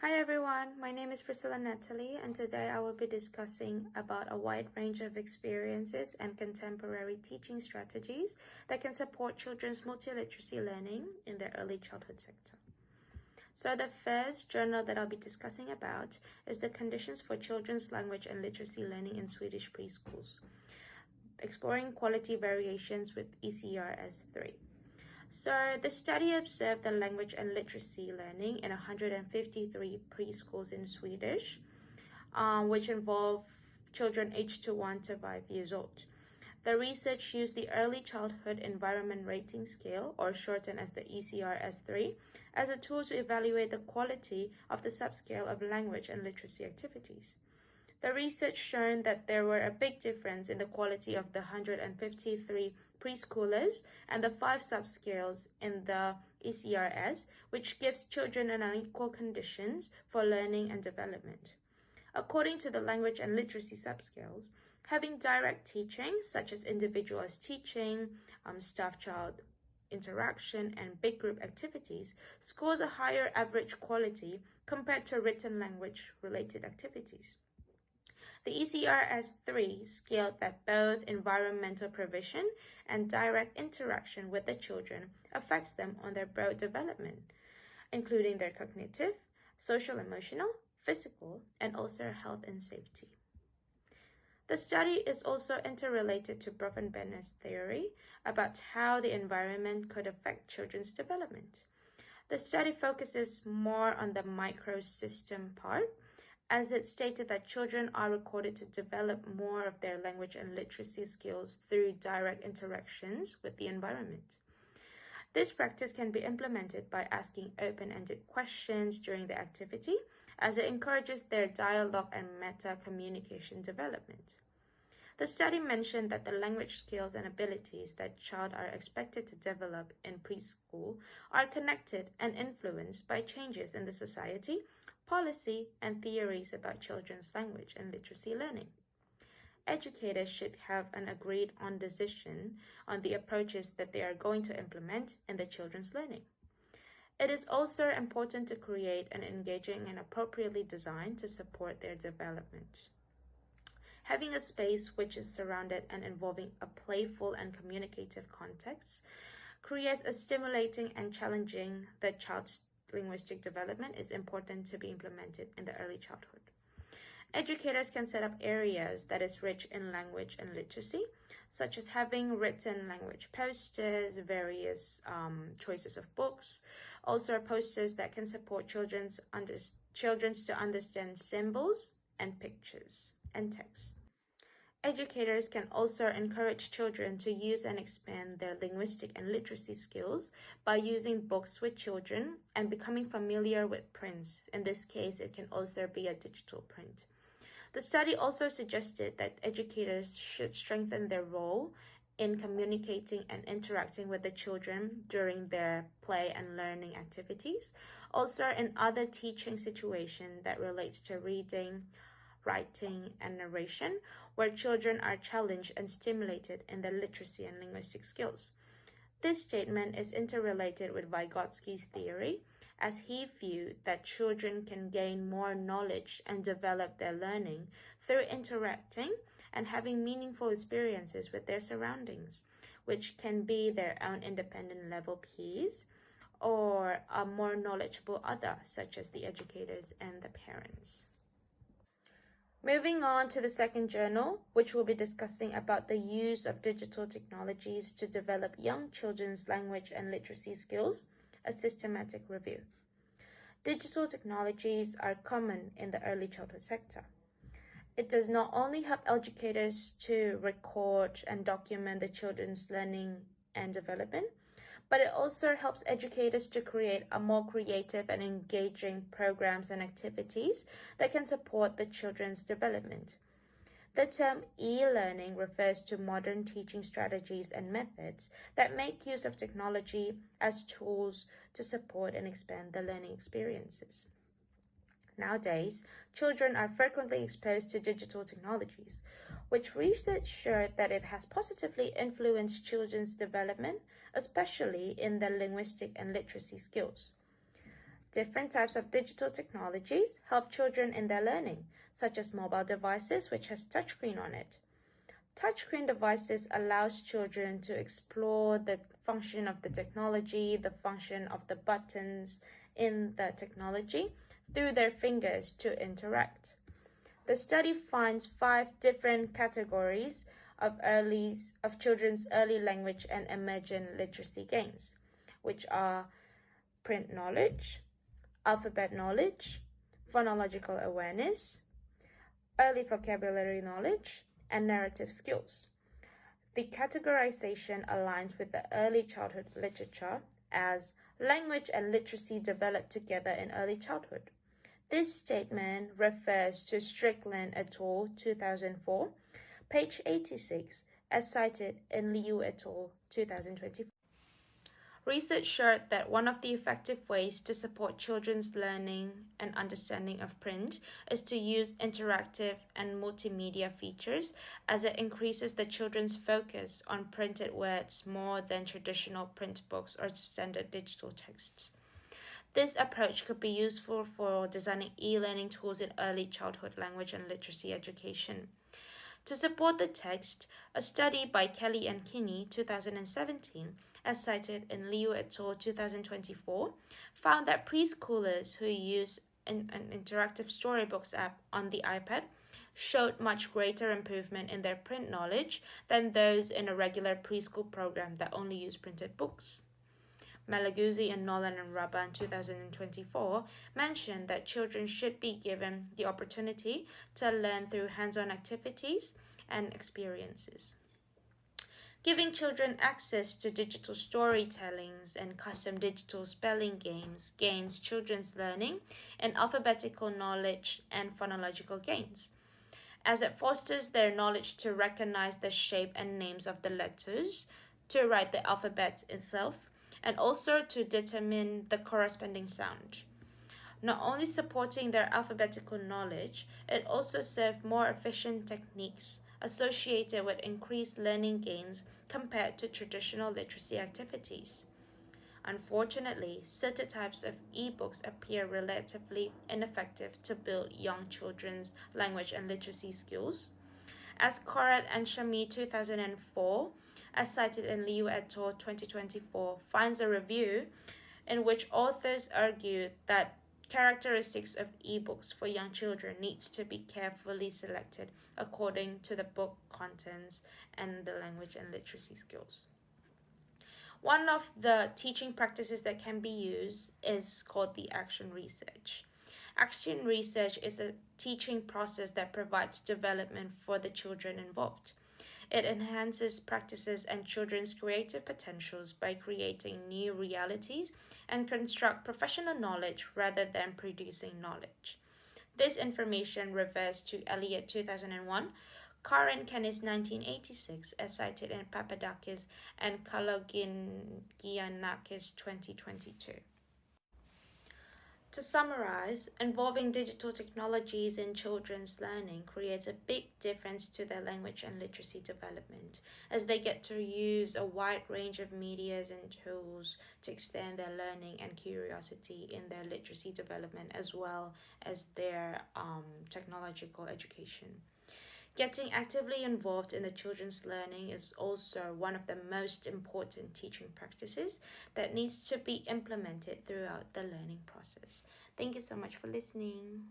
Hi everyone, my name is Priscilla Natalie, and today I will be discussing about a wide range of experiences and contemporary teaching strategies that can support children's multiliteracy learning in the early childhood sector. So the first journal that I'll be discussing about is the conditions for children's language and literacy learning in Swedish preschools, exploring quality variations with ECRS 3. So the study observed the language and literacy learning in 153 preschools in Swedish, which involve children aged 1 to 5 years old. The research used the Early Childhood Environment Rating Scale, or shortened as the ECRS-3, as a tool to evaluate the quality of the subscale of language and literacy activities. The research shown that there were a big difference in the quality of the 153 preschoolers and the 5 subscales in the ECRS, which gives children an unequal conditions for learning and development. According to the language and literacy subscales, having direct teaching, such as individualized teaching, staff-child interaction, and big group activities, scores a higher average quality compared to written language-related activities. The ECRS-3 scaled that both environmental provision and direct interaction with the children affects them on their broad development, including their cognitive, social-emotional, physical, and also health and safety. The study is also interrelated to Bronfenbrenner's theory about how the environment could affect children's development. The study focuses more on the microsystem part, as it stated that children are recorded to develop more of their language and literacy skills through direct interactions with the environment. This practice can be implemented by asking open-ended questions during the activity, as it encourages their dialogue and meta-communication development. The study mentioned that the language skills and abilities that children are expected to develop in preschool are connected and influenced by changes in the society, policy, and theories about children's language and literacy learning. Educators should have an agreed-on decision on the approaches that they are going to implement in the children's learning. It is also important to create an engaging and appropriately designed to support their development. Having a space which is surrounded and involving a playful and communicative context creates a stimulating and challenging the child's linguistic development is important to be implemented in the early childhood. Educators can set up areas that is rich in language and literacy, such as having written language posters, various choices of books, also posters that can support children to understand symbols and pictures and text. Educators can also encourage children to use and expand their linguistic and literacy skills by using books with children and becoming familiar with prints. In this case, it can also be a digital print. The study also suggested that educators should strengthen their role in communicating and interacting with the children during their play and learning activities, also in other teaching situations that relates to reading, writing, and narration, where children are challenged and stimulated in their literacy and linguistic skills. This statement is interrelated with Vygotsky's theory, as he viewed that children can gain more knowledge and develop their learning through interacting and having meaningful experiences with their surroundings, which can be their own independent level peers or a more knowledgeable other, such as the educators and the parents. Moving on to the second journal, which will be discussing about the use of digital technologies to develop young children's language and literacy skills, a systematic review. Digital technologies are common in the early childhood sector. It does not only help educators to record and document the children's learning and development, but it also helps educators to create a more creative and engaging programs and activities that can support the children's development. The term e-learning refers to modern teaching strategies and methods that make use of technology as tools to support and expand the learning experiences. Nowadays, children are frequently exposed to digital technologies, which research showed that it has positively influenced children's development, especially in their linguistic and literacy skills. Different types of digital technologies help children in their learning, such as mobile devices which has touchscreen on it. Touchscreen devices allows children to explore the function of the technology, the function of the buttons in the technology through their fingers to interact. The study finds 5 different categories of children's early language and emerging literacy gains, which are print knowledge, alphabet knowledge, phonological awareness, early vocabulary knowledge, and narrative skills. The categorization aligns with the early childhood literature as language and literacy develop together in early childhood. This statement refers to Strickland et al. 2004, page 86, as cited in Liu et al. 2024. Research showed that one of the effective ways to support children's learning and understanding of print is to use interactive and multimedia features, as it increases the children's focus on printed words more than traditional print books or standard digital texts. This approach could be useful for designing e-learning tools in early childhood language and literacy education. To support the text, a study by Kelly and Kinney, 2017, as cited in Liu et al. 2024, found that preschoolers who use an interactive storybooks app on the iPad showed much greater improvement in their print knowledge than those in a regular preschool program that only use printed books. Malaguzzi and Nolan and Rabba in 2024 mentioned that children should be given the opportunity to learn through hands-on activities and experiences. Giving children access to digital storytellings and custom digital spelling games gains children's learning in alphabetical knowledge and phonological gains, as it fosters their knowledge to recognize the shape and names of the letters, to write the alphabet itself, and also to determine the corresponding sound. Not only supporting their alphabetical knowledge, it also serves more efficient techniques associated with increased learning gains compared to traditional literacy activities. Unfortunately, certain types of e-books appear relatively ineffective to build young children's language and literacy skills. As Korat and Shami 2004, as cited in Liu et al. 2024, finds a review in which authors argue that characteristics of ebooks for young children needs to be carefully selected according to the book contents and the language and literacy skills. One of the teaching practices that can be used is called the action research. Action research is a teaching process that provides development for the children involved. It enhances practices and children's creative potentials by creating new realities and construct professional knowledge rather than producing knowledge. This information refers to Elliott 2001, Karen Kennis 1986, as cited in Papadakis and Kalogiannakis 2022. To summarize, involving digital technologies in children's learning creates a big difference to their language and literacy development, as they get to use a wide range of medias and tools to extend their learning and curiosity in their literacy development as well as their technological education. Getting actively involved in the children's learning is also one of the most important teaching practices that needs to be implemented throughout the learning process. Thank you so much for listening.